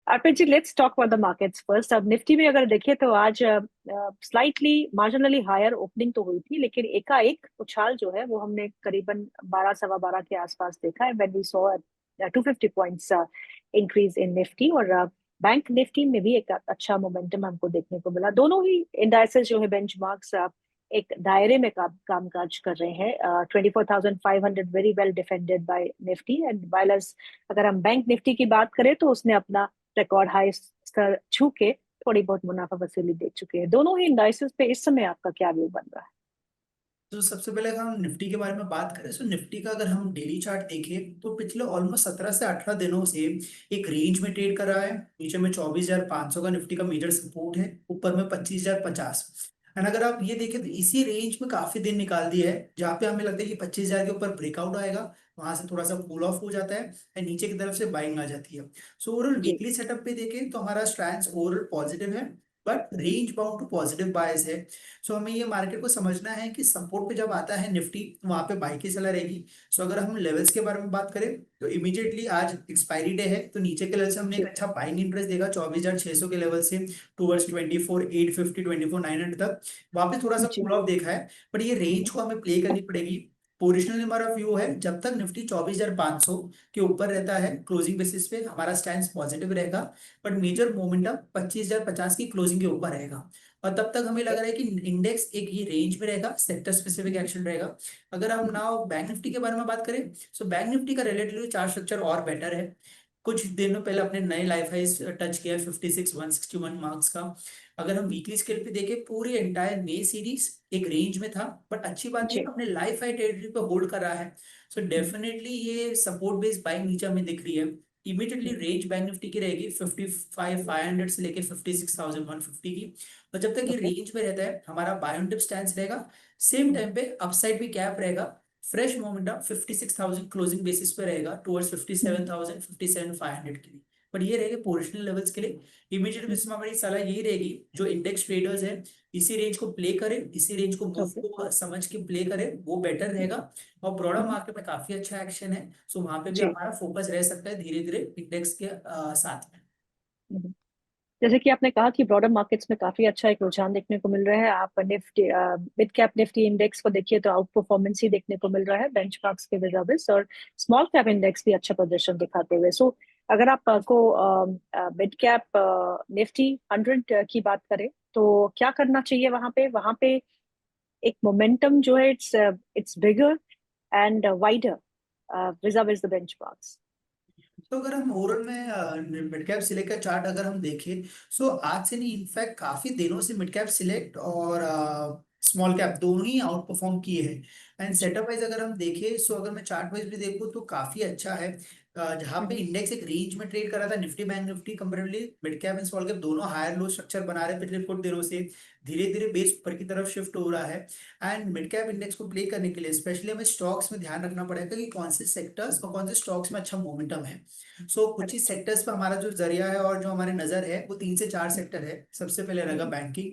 Arpit ji, let's talk about the markets first. अब निफ्टी में अगर देखें तो आज स्लाइटली मार्जिनली हायर ओपनिंग तो हुई थी, लेकिन एकाएक उछाल जो है वो हमने करीबन 12 सवा 12 के आसपास देखा है, when we saw 250 points increase in Nifty. और बैंक निफ्टी में भी एक अच्छा मोमेंटम हमको देखने को मिला। दोनों ही इंडाइसेस जो है बेंचमार्क्स एक दायरे में कामकाज कर रहे हैं। 24,500 very well defended by Nifty and वाइलर्स। अगर हम बैंक निफ्टी की बात करें तो उसने अपना रिकॉर्ड हाई स्तर छू के थोड़ी बहुत मुनाफा वसूली दे चुके हैं। दोनों ही इंडाइसेस पे इस समय आपका क्या व्यू बन रहा है? तो सबसे पहले अगर हम निफ्टी के बारे में बात करें तो निफ्टी का अगर हम डेली चार्ट देखें तो पिछले ऑलमोस्ट 17 से 18 दिनों से एक रेंज में ट्रेड कर रहा है। नीचे में 24,500 का निफ्टी का मेजर सपोर्ट है, ऊपर में 25,050। एंड अगर आप ये देखें तो इसी रेंज में काफी दिन निकाल दिया है, जहां पे हमें लगता है कि 25,000 के ऊपर ब्रेकआउट आएगा, वहां से थोड़ा सा कूल ऑफ हो जाता है एंड नीचे की तरफ से बाइंग आ जाती है। सो ओवरऑल जी। वीकली सेटअप पे देखें तो हमारा स्टैंड ओवरऑल पॉजिटिव है, but hmm. Range bound to positive bias है। सो हमें ये मार्केट को समझना है कि सपोर्ट पे जब आता है निफ्टी, वहां पे बाई की सलाह रहेगी। सो अगर हम लेवल्स के बारे में बात करें तो इमीडिएटली आज एक्सपायरी डे है, तो नीचे के लेवल से हमने एक जी। अच्छा बाइंग इंटरेस्ट देगा 24,600 के लेवल से टूवर्ड्स 24,850 24,900 तक। वापस थोड़ा सा जी। कूल ऑफ देखा है, बट ये रेंज को हमें प्ले करनी पड़ेगी। पोजिशनल हमारा व्यू है जब तक निफ्टी 24,500 के ऊपर रहता है क्लोजिंग बेसिस पे हमारा स्टैंड पॉजिटिव रहेगा, बट मेजर मोमेंटम 25,050 की क्लोजिंग के ऊपर रहेगा। और तब तक हमें लग रहा है कि इंडेक्स एक ही रेंज में रहेगा, सेक्टर स्पेसिफिक एक्शन रहेगा। अगर हम नाउ बैंक निफ्टी के बारे में बात करें, सो बैंक निफ्टी का रिलेटिवली चार्ट स्ट्रक्चर और बेटर है। कुछ दिनों पहले अपने नए लाइफ हाइस टच किया 56,161 मार्क्स का। अगर हम वीकली स्केल पे देखें पूरी एंटायर मे सीरीज एक रेंज में था, बट अच्छी बात ये जी। अपने लाइफ हाई टेरिटरी पे होल्ड कर रहा है। सो डेफिनेटली ये सपोर्ट बेस्ड बाइंग नीचे हमें दिख रही है। इमीडिएटली रेंज बैंक निफ्टी की रहेगी 55,500 से लेके 56,150 की। और जब तक ये ओके। रेंज में रहता है हमारा बाय ऑन डिप स्टैंस रहेगा। सेम टाइम पे अपसाइड भी गैप रहेगा। फ्रेश मोमेंटम 56,000 क्लोजिंग बेसिस पे रहेगा टुवर्ड्स 57,000 57,500 के लिए। बट ये रहेगा पोजिशनल लेवल्स के लिए। इमीडिएट बेसिस में हमारी सलाह यही रहेगी, जो इंडेक्स ट्रेडर्स है इसी रेंज को प्ले करें, इसी रेंज को मूव ओके। को समझ के प्ले करें, वो बेटर रहेगा। और ब्रॉडर मार्केट में काफी अच्छा एक्शन है, सो वहां पे भी जी। हमारा फोकस रह सकता है धीरे धीरे इंडेक्स के साथ में। जैसे कि आपने कहा कि ब्रॉडर मार्केट्स में काफी अच्छा एक रुझान देखने को मिल रहा है। आप Nifty mid cap Nifty index को देखिए तो आउट परफॉर्मेंस ही देखने को मिल रहा है बेंचमार्क्स के विजाविस, और स्मॉल कैप इंडेक्स भी अच्छा प्रदर्शन दिखाते हुए। सो अगर आपको मिड कैप निफ्टी 100 की बात करें तो क्या करना चाहिए वहां पे एक मोमेंटम जो है it's bigger and wider vis a vis the benchmarks. तो अगर हम ओवरऑल में मिड कैप सिलेक्ट का चार्ट अगर हम देखें, सो आज से नहीं इनफैक्ट काफी दिनों से मिड कैप सिलेक्ट और स्मॉल कैप दोनों ही आउट परफॉर्म किए हैं। And ji. सेटअप वाइज अगर हम देखें, सो अगर मैं चार्ट वाइज भी देखूँ तो काफी अच्छा है। जहाँ पे हम्म। इंडेक्स एक रेंज में ट्रेड कर रहा था, Nifty bank Nifty comparatively mid cap and small cap दोनों हायर लो स्ट्रक्चर बना रहे हैं पिछले कुछ दिनों से। धीरे धीरे बेस ऊपर की तरफ शिफ्ट हो रहा है। एंड मिड कैप इंडेक्स को प्ले करने के लिए स्पेशली हमें स्टॉक्स में ध्यान रखना पड़ेगा कि कौन से सेक्टर्स और कौन से स्टॉक्स में अच्छा मोमेंटम है। सो कुछ ही करेक्ट। सेक्टर्स पे हमारा जो जरिया है और जो हमारी नजर है वो 3 से 4 सेक्टर है। सबसे पहले रहेगा बैंकिंग,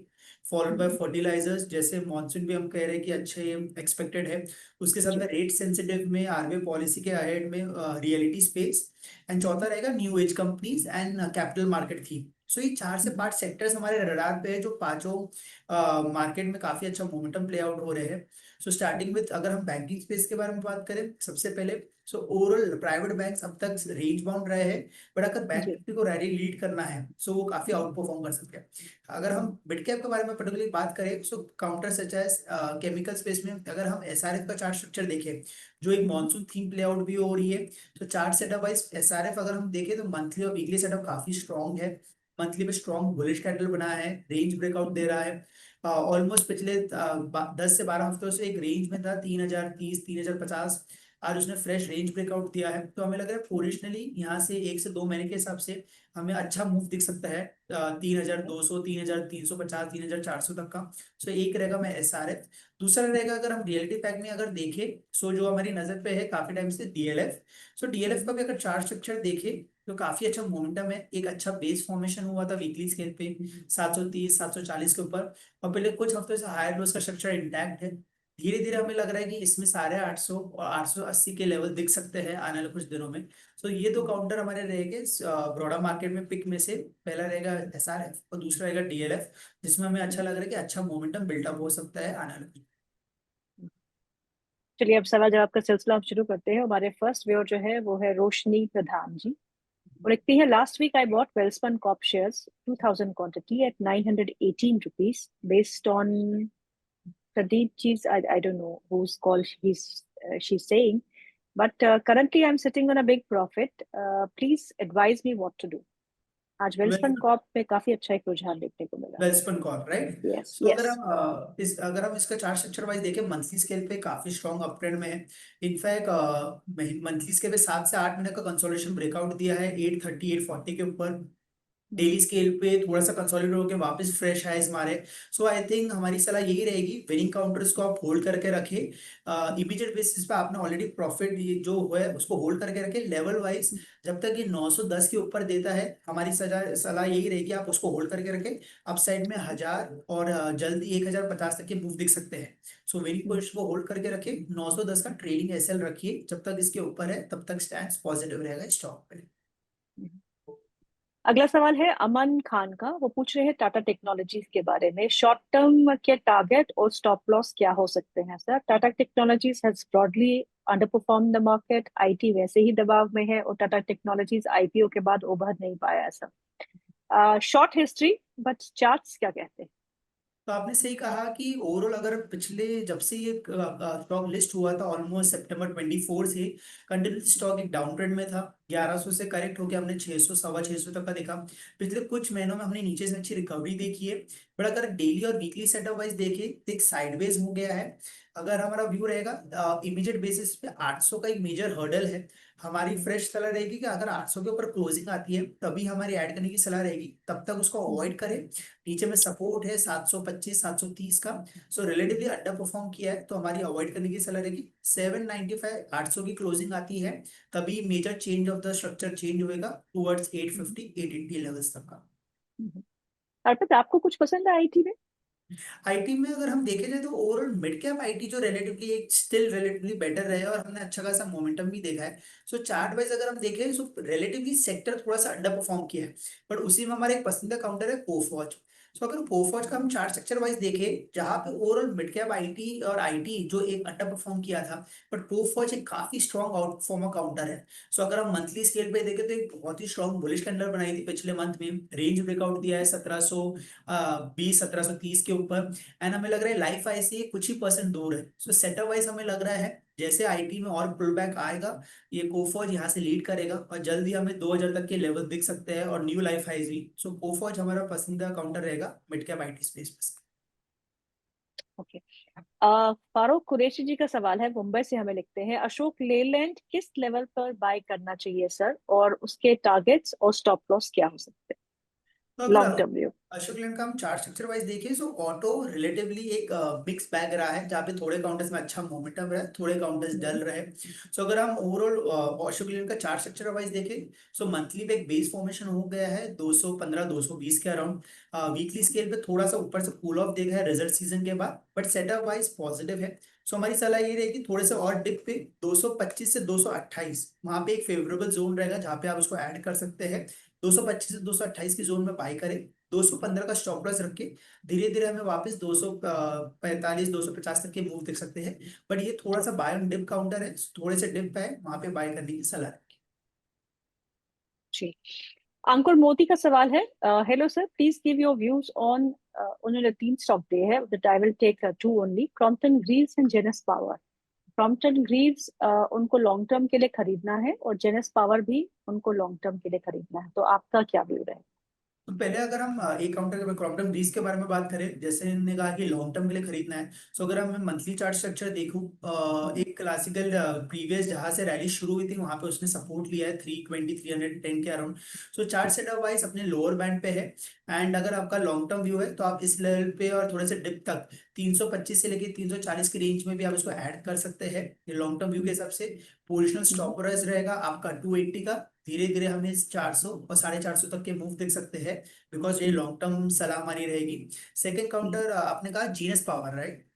फॉलोड बाय फर्टिलाइजर्स, जैसे मॉनसून भी हम कह रहे हैं कि अच्छे एक्सपेक्टेड है। उसके साथ जी। में रेट सेंसिटिव में आरबीआई पॉलिसी के अहेड में रियलिटी स्पेस। एंड चौथा रहेगा new age companies and capital market थी। सो ये 4 से 5 सेक्टर्स हमारे रडार पे है, जो पांचों मार्केट में काफी अच्छा मोमेंटम प्ले आउट हो रहे हैं। सो स्टार्टिंग विद अगर हम बैंकिंग स्पेस के बारे में बात करें सबसे पहले, सो ओवरऑल प्राइवेट बैंक्स अब तक रेंज बाउंड रहे हैं, बट अगर बैंक जी। निफ्टी को रैली लीड करना है सो वो काफी आउट परफॉर्म कर सकते हैं। अगर हम मिड कैप के बारे में पर्टिकुलरली बात करें, so counter such as chemical space में अगर हम एसआरएफ का चार्ट स्ट्रक्चर देखें, जो एक मॉनसून थीम प्ले आउट भी हो रही है, तो चार्ट सेटअप वाइज एसआरएफ अगर हम देखें तो मंथली और वीकली सेटअप काफी स्ट्रॉन्ग है। मंथली पे स्ट्रॉन्ग बुलिश कैंडल बना है, रेंज ब्रेकआउट दे रहा है। ऑलमोस्ट पिछले 10 से 12 हफ्तों से एक रेंज में था 3,030 3,050। आज उसने फ्रेश रेंज ब्रेकआउट दिया है, तो हमें लग रहा है पोजिशनली यहाँ से 1 से 2 महीने के हिसाब से हमें अच्छा मूव दिख सकता है 3,200 3,350 3,400 तक का। सो एक रहेगा मैं एसआरएफ। दूसरा रहेगा अगर हम रियलिटी पैक में अगर देखें, सो जो हमारी नजर पे है काफी टाइम से डीएलएफ। सो डीएलएफ का भी अगर चार्ट स्ट्रक्चर देखें तो काफी अच्छा मोमेंटम है, एक अच्छा बेस फॉर्मेशन हुआ था वीकली स्केल पे 730 740 के ऊपर। और पहले कुछ हफ्तों से हायर लोस का स्ट्रक्चर इंटैक्ट है। धीरे धीरे हमें लग रहा है कि इसमें 850 और 880 के लेवल दिख सकते हैं आने वाले कुछ दिनों में। तो ये दो काउंटर हमारे रहेंगे ब्रॉडर मार्केट में पिक में से। पहला रहेगा SRF और दूसरा रहेगा DLF, जिसमें हमें अच्छा लग रहा है कि अच्छा मोमेंटम बिल्डअप हो सकता है आने वाले। चलिए अब सवाल जवाब का सिलसिला हम शुरू करते हैं। हमारे फर्स्ट व्यूअर जो है वो है रोशनी प्रधान जी। वो लिखती है, last week I bought Welspun corp shares 2000 quantity at 918 rupees based on Pradeep ji's, I don't know whose call she's saying, but currently I'm sitting on a big profit. Please advise me what to do. आज Welspun corp में काफी अच्छा एक रुझान देखने को मिला। Welspun Corp, right. Yes so अगर यस। हम अगर हम इसका चार्ट स्ट्रक्चर वाइज देखें, मंथली स्केल पे काफी स्ट्रॉन्ग अपट्रेंड में है। इनफैक्ट मंथली स्केल पे 7 से 8 महीने का कंसोलिडेशन ब्रेकआउट दिया है 830 840 के ऊपर। डेली स्केल पे थोड़ा सा कंसोलिडेट होकर वापस फ्रेश हाइज मारे। सो आई थिंक हमारी सलाह यही रहेगी, विनिंग काउंटर्स को आप होल्ड करके रखें। इमीडिएट बेसिस पे आपने ऑलरेडी प्रॉफिट जो है उसको होल्ड करके रखें लेवल वाइज। जब तक ये 910 के ऊपर देता है, हमारी सलाह यही रहेगी आप उसको होल्ड करके रखें। अप साइड में 1000 और जल्दी 1050 तक के मूव दिख सकते हैं। सो विनिंग पोजीशन को होल्ड करके रखें। 910 का ट्रेडिंग SL रखिए, जब तक इसके ऊपर है तब तक स्टैंड पॉजिटिव रहेगा स्टॉक पे। अगला सवाल है अमन खान का। वो पूछ रहे हैं टाटा टेक्नोलॉजीज के बारे में, शॉर्ट टर्म के टारगेट और स्टॉप लॉस क्या हो सकते हैं sir? Tata technologies has broadly under perform the market, IT वैसे ही दबाव में है और टाटा टेक्नोलॉजीज आईपीओ के बाद उभर नहीं पाया ऐसा। शॉर्ट हिस्ट्री बट चार्ट्स क्या कहते हैं? तो आपने सही कहा कि ओवरऑल अगर पिछले जब से ये स्टॉक लिस्ट हुआ था ऑलमोस्ट सितंबर 24 से कंटिन्यूस स्टॉक एक डाउन ट्रेंड में था। 1100 से करेक्ट होकर हमने 600 सवा 600 तक का देखा। पिछले कुछ महीनों में हमने नीचे से अच्छी रिकवरी देखी है। बट अगर डेली और वीकली सेटअप वाइज देखें तो एक साइडवेज हो गया है। अगर हमारा व्यू रहेगा इमीडिएट बेसिस पे 800 का एक मेजर हर्डल है। हमारी फ्रेश सलाह रहेगी कि अगर 800 के ऊपर क्लोजिंग आती है तभी हमारी ऐड करने की सलाह रहेगी, तब तक उसको अवॉइड करें। नीचे में सपोर्ट है 725 730 का। सो रिलेटिवली अंडर परफॉर्म किया है तो हमारी अवॉइड करने की सलाह रहेगी। 795 800 की क्लोजिंग आती है तभी major change of the structure change होएगा टुवर्ड्स 850 880 लेवल्स तक का। अर्पित, आपको कुछ पसंद है आईटी में? आईटी में अगर हम देखे जाए तो ओवरऑल मिड कैप आईटी जो रिलेटिवली एक स्टिल रिलेटिवली बेटर रहे और हमने अच्छा खासा मोमेंटम भी देखा है। सो चार्ट वाइज अगर हम देखें तो रिलेटिवली सेक्टर थोड़ा सा अंडर परफॉर्म किया है। बट उसी में हमारा एक पसंदीदा काउंटर है कोफॉच। सो अगर कोफॉच का हम चार्ट स्ट्रक्चर वाइज देखें, जहां पे ओवरऑल मिड कैप आईटी और आईटी जो एक अंडर परफॉर्म किया था, बट कोफॉच एक काफी स्ट्रॉन्ग आउट परफॉर्मर काउंटर है। सो अगर हम मंथली स्केल पे देखें तो एक बहुत ही स्ट्रॉन्ग बुलिश कैंडल बनाई थी पिछले मंथ में, रेंज ब्रेकआउट दिया है 1720 1730 के ऊपर। एंड हमें लग रहा है लाइफ आई से कुछ ही परसेंट दूर है। सो सेटअप वाइज हमें लग रहा है जैसे आईटी में और पुल बैक आएगा, ये कोफॉज यहाँ से लीड करेगा और जल्दी हमें 2000 तक के लेवल दिख सकते हैं और न्यू लाइफ हाईज भी। सो कोफॉज हमारा पसंदीदा काउंटर रहेगा मिड कैप आईटी स्पेस में। ओके। फारूक कुरैशी जी का सवाल है, मुंबई से हमें लिखते हैं, अशोक लेलैंड किस लेवल पर बाय करना चाहिए सर, और उसके टारगेट्स और स्टॉप लॉस क्या हो सकते तो हैं अगर long term view? Ashok Leyland का हम चार्ट स्ट्रक्चर वाइज देखें तो ऑटो रिलेटिवली एक मिक्स बैग रहा है, जहाँ पे थोड़े काउंटर्स में अच्छा मोमेंटम रहा है, थोड़े काउंटर्स डल रहे। सो अगर हम ओवरऑल अशोक लेलैंड का चार्ट स्ट्रक्चर वाइज देखें, सो मंथली पे एक बेस फॉर्मेशन हो गया है 215 220 के अराउंड। वीकली स्केल पे थोड़ा सा ऊपर से कूल ऑफ देखा है रिजल्ट सीजन के बाद, बट सेटअप वाइज पॉजिटिव है। सो हमारी सलाह ये रहेगी थोड़े से और डिप पे 225 से 228 वहां पे एक फेवरेबल जोन रहेगा जहाँ पे आप उसको ऐड कर सकते हैं। 225 से 228 की जोन में बाई करें। 215 का स्टॉप लॉस रख के धीरे धीरे हमें वापस 245 250 तक के मूव देख सकते हैं। बट ये थोड़ा सा बाय ऑन डिप काउंटर है, थोड़े से डिप है, वहां पे बाय करने की सलाह है। जी। अंकुर मोदी का सवाल है, hello sir, please give your views on, उन्होंने 3 स्टॉक दिए हैं, that I will take 2 only, Crompton Greaves and Genus Power. Crompton Greaves उनको लॉन्ग टर्म के लिए खरीदना है और जेनस पावर भी उनको लॉन्ग टर्म के लिए खरीदना है, तो आपका क्या व्यू है? तो पहले अगर हम एक काउंटर के क्रॉप टर्म बीस के बारे में बात करें, जैसे इन्होंने कहा कि लॉन्ग टर्म के लिए खरीदना है। सो अगर हम मंथली चार्ट स्ट्रक्चर देखूं, एक क्लासिकल प्रीवियस जहां से रैली शुरू हुई थी वहां पे उसने सपोर्ट लिया है 320 310 के अराउंड। सो चार्ट सेटअप वाइज अपने लोअर बैंड पे है। एंड अगर आपका लॉन्ग टर्म व्यू है तो आप इस लेवल पे और थोड़े से डिप तक 325 से लेके 340 की रेंज में भी आप इसको ऐड कर सकते हैं। ये लॉन्ग टर्म व्यू के हिसाब से पोजिशनल स्टॉप प्राइस रहेगा आपका 280 का। धीरे धीरे हमें 400 और 450 तक के मूव देख सकते हैं, बिकॉज ये लॉन्ग टर्म सलाह हमारी रहेगी। सेकंड काउंटर आपने कहा Genus Power, right.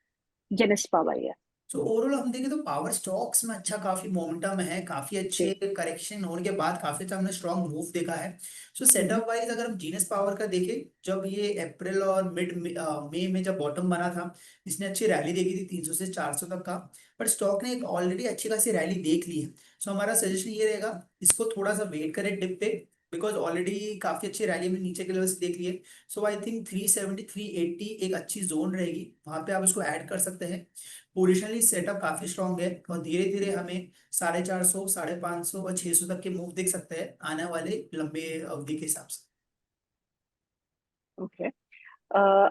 Genus Power yeah. तो ओवरऑल हम देखें तो पावर स्टॉक्स में अच्छा काफी मोमेंटम है, काफी अच्छे जी। करेक्शन होने के बाद काफी अच्छा हमने स्ट्रॉन्ग मूव देखा है। सो हम्म। सेटअप वाइज अगर हम जीनस पावर का देखें, जब ये अप्रैल और मिड मई में जब बॉटम बना था, इसने अच्छी रैली देखी थी 300 से 400 तक का। पर स्टॉक ने एक ऑलरेडी अच्छी खासी रैली देख ली है। सो हमारा सजेशन ये रहेगा, इसको थोड़ा सा वेट करें डिप पे, बिकॉज ऑलरेडी काफी अच्छी रैली हमने नीचे के लेवल से देख ली है। सो आई थिंक 370 380 एक अच्छी जोन रहेगी, वहां पे आप इसको ऐड कर सकते हैं। पोजिशनली सेटअप काफी स्ट्रांग है और धीरे धीरे हमें 450 550 और 600 तक के मूव दिख सकते हैं आने वाले लंबे अवधि के हिसाब से। ओके।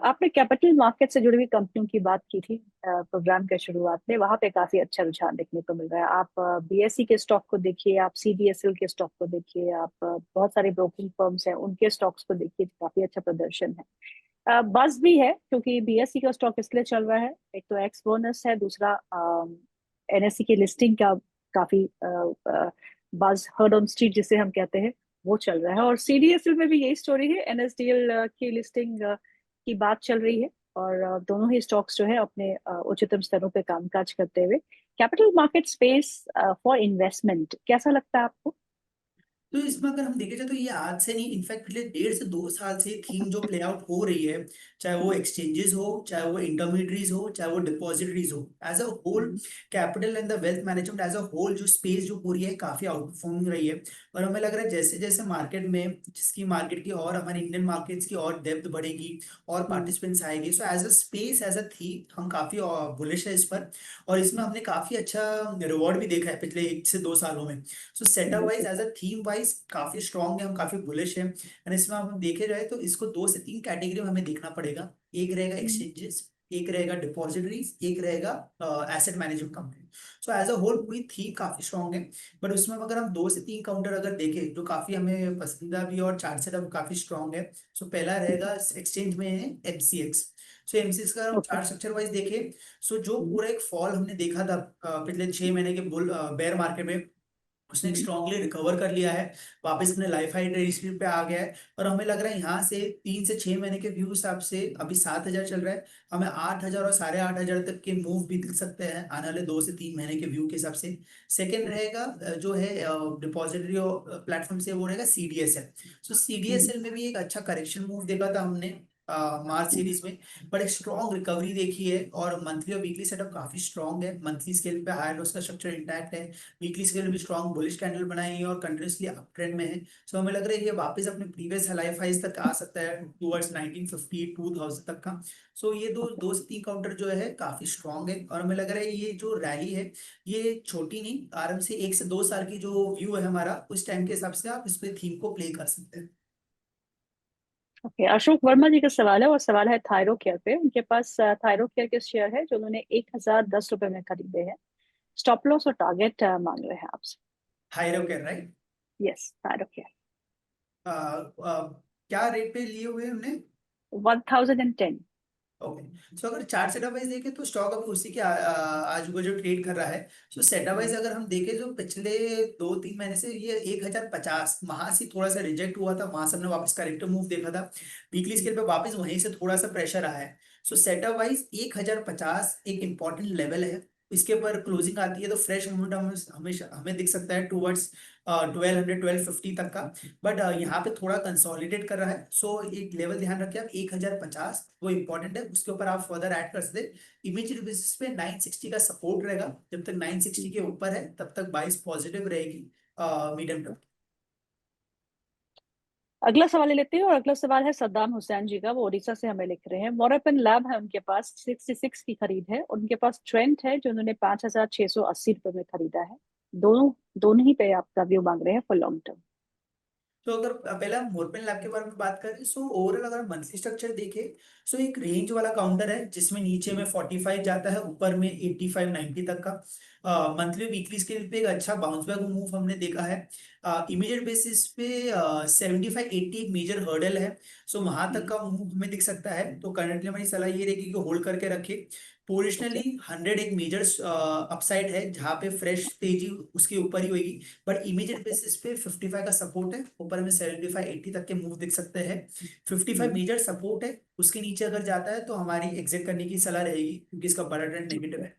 आपने कैपिटल मार्केट से जुड़ी हुई कंपनियों की बात की थी प्रोग्राम के शुरुआत में, वहां पे काफी अच्छा रुझान देखने को मिल रहा है। आप बीएसई के स्टॉक को देखिए, आप सीडीएसएल के स्टॉक को देखिए, आप बहुत सारे ब्रोकिंग फर्म्स हैं उनके स्टॉक्स को देखिए, काफी अच्छा प्रदर्शन है। बस भी है क्योंकि बीएसई का स्टॉक इसलिए चल रहा है, एक तो एक्स बोनस है, दूसरा एनएससी की लिस्टिंग का काफी बज, हर्ड ऑन स्ट्रीट जिसे हम कहते हैं, वो चल रहा है। और सीडीएसएल में भी यही स्टोरी है, एनएसडीएल की लिस्टिंग की बात चल रही है। और दोनों ही स्टॉक्स जो है अपने उच्चतम स्तरों पे कामकाज करते हुए। Capital market space for investment कैसा लगता है आपको? तो इसमें अगर हम देखे जाए तो ये आज से नहीं, इनफैक्ट पिछले 1.5 से 2 साल से थीम जो प्ले आउट हो रही है, चाहे वो एक्सचेंजेस हो, चाहे वो इंटरमीडियरीज हो, चाहे वो डिपॉजिटरीज हो, as a whole hmm. Capital and the wealth management as a whole जो स्पेस जो पूरी है काफी आउट परफॉर्मिंग रही है। और हमें लग रहा है जैसे जैसे मार्केट में, जिसकी मार्केट की और हमारे इंडियन मार्केट्स की और डेप्थ बढ़ेगी और हम्म। पार्टिसिपेंट्स आएंगे, so as a space as a theme हम काफी बुलिश है इस पर। और इसमें हमने काफी अच्छा रिवॉर्ड भी देखा है पिछले 1 से 2 सालों में। सो सेटअप वाइज बिल्कुल। एज अ थीम वाइज काफी स्ट्रांग है, हम काफी बुलिश है। एंड इसमें हम देखे जाए तो इसको 2 से 3 कैटेगरी में हमें देखना पड़ेगा। एक रहेगा हम्म। एक्सचेंजेस, एक रहेगा डिपॉजिटरीज, एक रहेगा asset management company. So as a whole पूरी थीम काफी स्ट्रांग है। बट उसमें अगर हम 2 से 3 काउंटर अगर देखें जो काफी हमें पसंदीदा भी और चार्ट सेटअप काफी स्ट्रांग है। सो पहला रहेगा एक्सचेंज में है एमसीएक्स। सो एमसीएक्स का हम ओके। चार्ट स्ट्रक्चर वाइज देखें, सो जो हम्म। पूरा एक फॉल हमने देखा था पिछले 6 महीने के बुल बेयर मार्केट में, उसने हम्म। स्ट्रांगली रिकवर कर लिया है, वापस अपने लाइफ हाई ट्रेडिशनल पे आ गया है। और हमें लग रहा है यहाँ से 3 से 6 महीने के व्यू हिसाब से अभी 7,000 चल रहा है, हमें 8,000 और 8,500 तक के मूव भी दिख सकते हैं आने वाले 2 से 3 महीने के व्यू के हिसाब से। सेकेंड रहेगा जो है डिपॉजिटरी प्लेटफॉर्म से, वो रहेगा सीडीएसएल। सो हम्म। सीडीएसएल में भी एक अच्छा करेक्शन मूव देखा था हमने मार्च हम्म। सीरीज में, बट एक स्ट्रॉन्ग रिकवरी देखी है। और मंथली और वीकली सेटअप काफी स्ट्रॉन्ग है, मंथली स्केल पे हायर लॉस का स्ट्रक्चर इंटैक्ट है, वीकली स्केल भी स्ट्रॉन्ग बुलिश कैंडल बनाई है और कंटिन्यूसली अप ट्रेंड में है। सो हमें लग रहा है ये वापस अपने प्रीवियस लाइफ हाइज तक आ सकता है टूवर्ड्स 1950 2000 तक का। सो ये दो ओके। 2 से 3 काउंटर जो है काफी स्ट्रॉन्ग है। और हमें लग रहा है ये जो रैली है, ये छोटी नहीं, आराम से 1 से 2 साल की जो व्यू है हमारा, उस टाइम के हिसाब से आप इस पे थीम को प्ले कर सकते हैं। ओके, अशोक वर्मा जी का सवाल है, और सवाल है थायरो केयर पे। उनके पास थायरो केयर के शेयर है जो उन्होंने 1,010 रुपए में खरीदे हैं। स्टॉप लॉस और टारगेट मांग रहे हैं आपसे। हायरो कह राइट। Yes, thyro care. क्या रेट पे लिए हुए हमने? 1,010। ओके, सो अगर चार्ट सेटअप वाइज देखें तो स्टॉक अभी उसी के आजू बाजू ट्रेड कर रहा है। सो सेटअप वाइज अगर हम देखें जो पिछले 2 3 महीने से ये 1,050 वहां से थोड़ा सा रिजेक्ट हुआ था, वहां से हमने वापस करेक्टिव मूव देखा था, वीकली स्केल पे वापस वहीं से थोड़ा सा प्रेशर आया है। सो सेटअप वाइज 1,050 एक इंपॉर्टेंट लेवल है। इसके ऊपर क्लोजिंग आती है तो फ्रेश मोमेंटम हमेशा हमें दिख सकता है टूवर्ड्स 1,200 1,250 तक का। बट यहाँ पे थोड़ा कंसोलिडेट कर रहा है। सो एक लेवल ध्यान रखिए आप, 1,050 वो इंपॉर्टेंट है, उसके ऊपर आप फर्दर ऐड कर सकते। इमीडिएट बेसिस पे 960 का सपोर्ट रहेगा, जब तक 960 के ऊपर है तब तक बाइस पॉजिटिव रहेगी मीडियम टर्म। अगला सवाल ले लेते हैं, और अगला सवाल है सद्दाम हुसैन जी का, वो उड़ीसा से हमें लिख रहे हैं। मोरपन लैब है उनके पास, 66 की खरीद है। उनके पास ट्रेंट है जो उन्होंने 5,680 रुपये में खरीदा है। दोनों दोनों ही पे आपका व्यू मांग रहे हैं फॉर लॉन्ग टर्म। तो अगर पहले हम मोरपीन लैब के बारे में बात करें, सो ओवरऑल अगर मंथली स्ट्रक्चर देखें, सो एक रेंज वाला काउंटर है जिसमें नीचे में 45 जाता है, ऊपर में 85 90 तक का। मंथली वीकली स्केल पे एक अच्छा बाउंस बैक मूव हमने देखा है। इमीडिएट बेसिस पे 75 80 एक मेजर हर्डल है। सो वहां तक का मूव हमें दिख सकता है। तो करंटली हमारी सलाह ये रहेगी कि होल्ड करके रखे। ओके। पोजिशनली 100 एक मेजर अपसाइड है जहाँ पे फ्रेश तेजी उसके ऊपर ही होगी, बट इमीडिएट बेसिस पे 55 का सपोर्ट है, ऊपर में 75 80 तक के मूव दिख सकते हैं। 55 हम्म। मेजर सपोर्ट है, उसके नीचे अगर जाता है तो हमारी एग्जिट करने की सलाह रहेगी, क्योंकि इसका बड़ा ट्रेंड नेगेटिव है।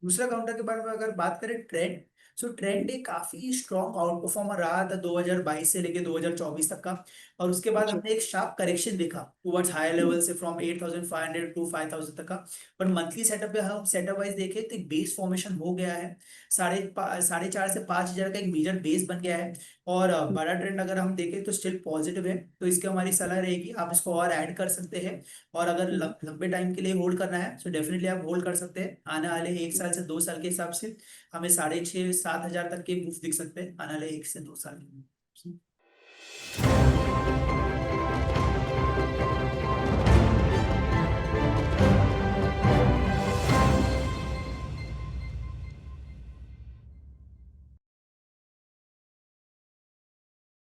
दूसरा काउंटर के बारे में अगर बात करें, ट्रेंड, सो ट्रेंड एक काफी स्ट्रॉन्ग आउट परफॉर्मर रहा था 2022 से लेके 2024 तक का, और उसके बाद जी। हमने एक शार्प करेक्शन देखा टुवर्ड्स हायर लेवल से, फ्रॉम 8500 टू 5000 तक का। पर मंथली सेटअप पे हम सेटअप वाइज देखें तो एक बेस फॉर्मेशन हो गया है, 4.5 से 5 हजार का एक मेजर बेस बन गया है। और बड़ा ट्रेंड अगर हम देखें तो स्टिल पॉजिटिव है, तो इसकी हमारी सलाह रहेगी आप इसको और ऐड कर सकते हैं। और अगर हम्म। लंबे टाइम के लिए होल्ड करना है तो डेफिनेटली आप होल्ड कर सकते हैं। आने वाले 1 साल से 2 साल के हिसाब से हमें 6.5 7 हजार तक के मूव दिख सकते हैं आने वाले 1 से 2 साल में।